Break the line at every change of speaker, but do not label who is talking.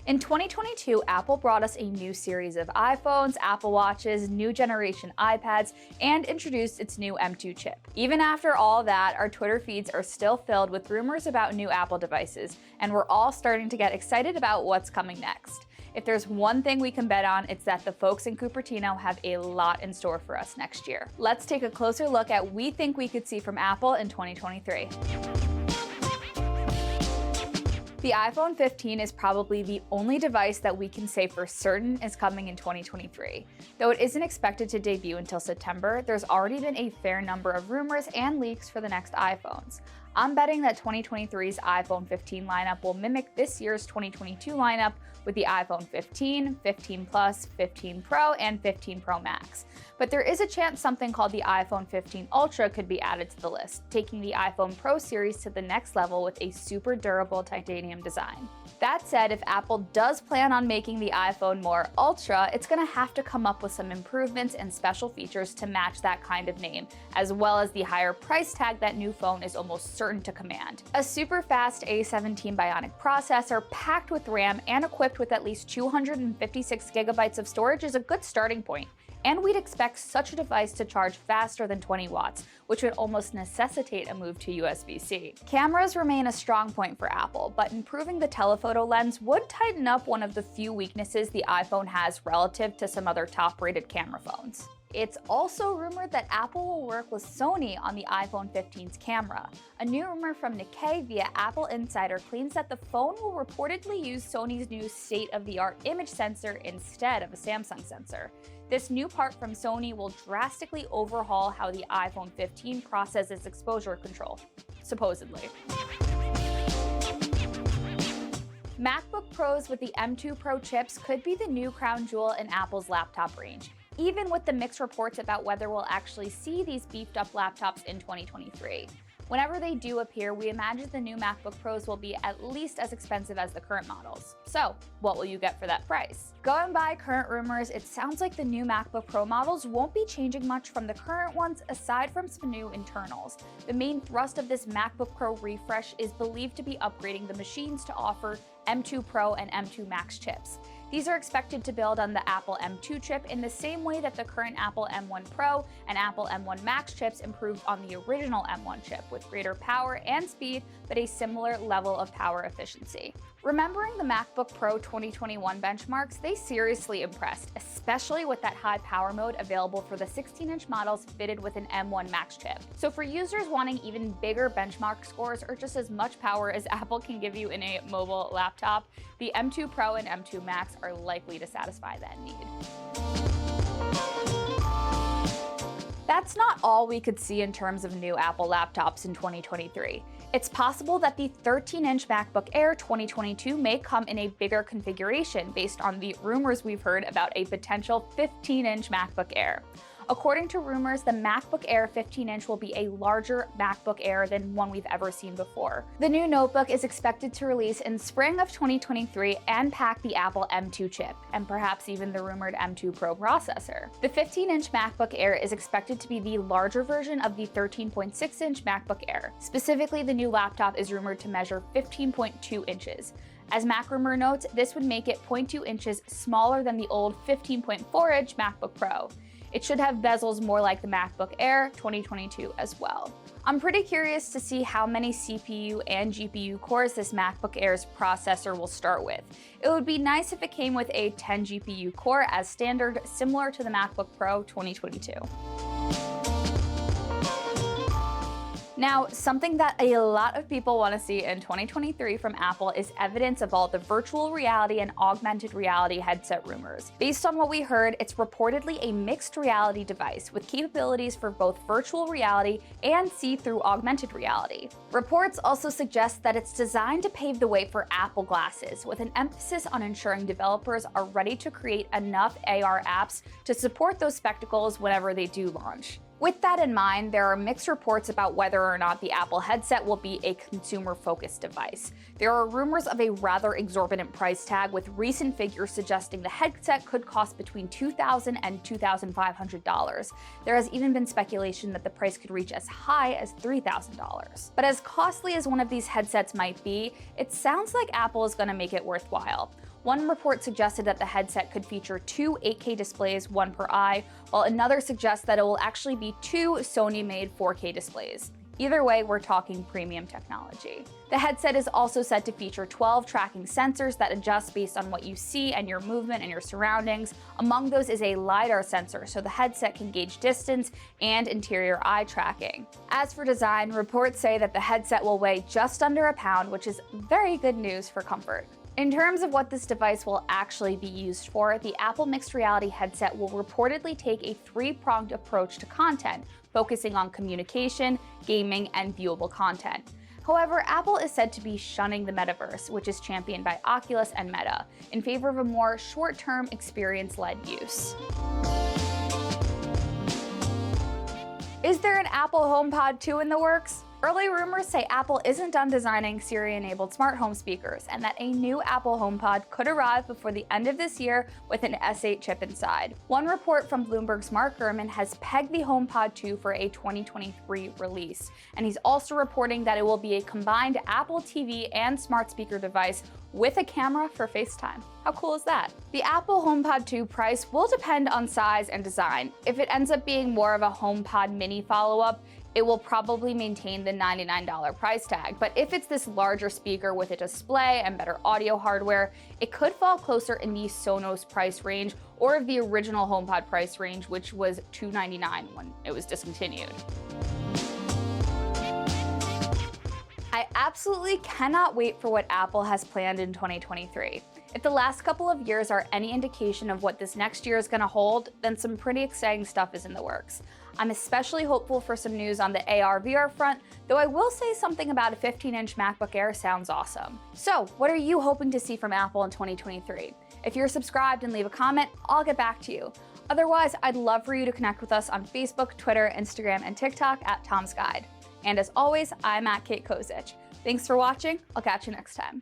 In 2022, Apple brought us a new series of iPhones, Apple Watches, new generation iPads, and introduced its new M2 chip. Even after all that, our Twitter feeds are still filled with rumors about new Apple devices, and we're all starting to get excited about what's coming next. If there's one thing we can bet on, it's that the folks in Cupertino have a lot in store for us next year. Let's take a closer look at what we think we could see from Apple in 2023. The iPhone 15 is probably the only device that we can say for certain is coming in 2023. Though it isn't expected to debut until September, there's already been a fair number of rumors and leaks for the next iPhones. I'm betting that 2023's iPhone 15 lineup will mimic this year's 2022 lineup with the iPhone 15, 15 Plus, 15 Pro, and 15 Pro Max. But there is a chance something called the iPhone 15 Ultra could be added to the list, taking the iPhone Pro series to the next level with a super durable titanium design. That said, if Apple does plan on making the iPhone more ultra, it's going to have to come up with some improvements and special features to match that kind of name, as well as the higher price tag that new phone is almost certain to command. A super fast A17 Bionic processor packed with RAM and equipped with at least 256 gigabytes of storage is a good starting point. And we'd expect such a device to charge faster than 20 watts, which would almost necessitate a move to USB-C. Cameras remain a strong point for Apple, but improving the telephoto lens would tighten up one of the few weaknesses the iPhone has relative to some other top-rated camera phones. It's also rumored that Apple will work with Sony on the iPhone 15's camera. A new rumor from Nikkei via Apple Insider claims that the phone will reportedly use Sony's new state-of-the-art image sensor instead of a Samsung sensor. This new part from Sony will drastically overhaul how the iPhone 15 processes exposure control, supposedly. MacBook Pros with the M2 Pro chips could be the new crown jewel in Apple's laptop range, even with the mixed reports about whether we'll actually see these beefed up laptops in 2023. Whenever they do appear, we imagine the new MacBook Pros will be at least as expensive as the current models. So, what will you get for that price? Going by current rumors, it sounds like the new MacBook Pro models won't be changing much from the current ones aside from some new internals. The main thrust of this MacBook Pro refresh is believed to be upgrading the machines to offer M2 Pro and M2 Max chips. These are expected to build on the Apple M2 chip in the same way that the current Apple M1 Pro and Apple M1 Max chips improved on the original M1 chip, with greater power and speed, but a similar level of power efficiency. Remembering the MacBook Pro 2021 benchmarks, they seriously impressed, especially with that high power mode available for the 16-inch models fitted with an M1 Max chip. So for users wanting even bigger benchmark scores or just as much power as Apple can give you in a mobile laptop, the M2 Pro and M2 Max are likely to satisfy that need. That's not all we could see in terms of new Apple laptops in 2023. It's possible that the 13-inch MacBook Air 2022 may come in a bigger configuration based on the rumors we've heard about a potential 15-inch MacBook Air. According to rumors, the MacBook Air 15-inch will be a larger MacBook Air than one we've ever seen before. The new notebook is expected to release in spring of 2023 and pack the Apple M2 chip, and perhaps even the rumored M2 Pro processor. The 15-inch MacBook Air is expected to be the larger version of the 13.6-inch MacBook Air. Specifically, the new laptop is rumored to measure 15.2 inches. As MacRumor notes, this would make it 0.2 inches smaller than the old 15.4-inch MacBook Pro. It should have bezels more like the MacBook Air 2022 as well. I'm pretty curious to see how many CPU and GPU cores this MacBook Air's processor will start with. It would be nice if it came with a 10 GPU core as standard, similar to the MacBook Pro 2022. Now, something that a lot of people want to see in 2023 from Apple is evidence of all the virtual reality and augmented reality headset rumors. Based on what we heard, it's reportedly a mixed reality device with capabilities for both virtual reality and see-through augmented reality. Reports also suggest that it's designed to pave the way for Apple glasses, with an emphasis on ensuring developers are ready to create enough AR apps to support those spectacles whenever they do launch. With that in mind, there are mixed reports about whether or not the Apple headset will be a consumer-focused device. There are rumors of a rather exorbitant price tag, with recent figures suggesting the headset could cost between $2,000 and $2,500. There has even been speculation that the price could reach as high as $3,000. But as costly as one of these headsets might be, it sounds like Apple is going to make it worthwhile. One report suggested that the headset could feature two 8K displays, one per eye, while another suggests that it will actually be two Sony-made 4K displays. Either way, we're talking premium technology. The headset is also said to feature 12 tracking sensors that adjust based on what you see and your movement and your surroundings. Among those is a LiDAR sensor, so the headset can gauge distance and interior eye tracking. As for design, reports say that the headset will weigh just under a pound, which is very good news for comfort. In terms of what this device will actually be used for, the Apple Mixed Reality headset will reportedly take a three-pronged approach to content, focusing on communication, gaming, and viewable content. However, Apple is said to be shunning the metaverse, which is championed by Oculus and Meta, in favor of a more short-term experience-led use. Is there an Apple HomePod 2 in the works? Early rumors say Apple isn't done designing Siri-enabled smart home speakers, and that a new Apple HomePod could arrive before the end of this year with an S8 chip inside. One report from Bloomberg's Mark Gurman has pegged the HomePod 2 for a 2023 release, and he's also reporting that it will be a combined Apple TV and smart speaker device with a camera for FaceTime. How cool is that? The Apple HomePod 2 price will depend on size and design. If it ends up being more of a HomePod mini follow-up, it will probably maintain the $99 price tag. But if it's this larger speaker with a display and better audio hardware, it could fall closer in the Sonos price range or the original HomePod price range, which was $299 when it was discontinued. I absolutely cannot wait for what Apple has planned in 2023. If the last couple of years are any indication of what this next year is going to hold, then some pretty exciting stuff is in the works. I'm especially hopeful for some news on the AR/VR front, though I will say something about a 15-inch MacBook Air sounds awesome. So, what are you hoping to see from Apple in 2023? If you're subscribed and leave a comment, I'll get back to you. Otherwise, I'd love for you to connect with us on Facebook, Twitter, Instagram, and TikTok at Tom's Guide. And as always, I'm at Kate Kozich. Thanks for watching. I'll catch you next time.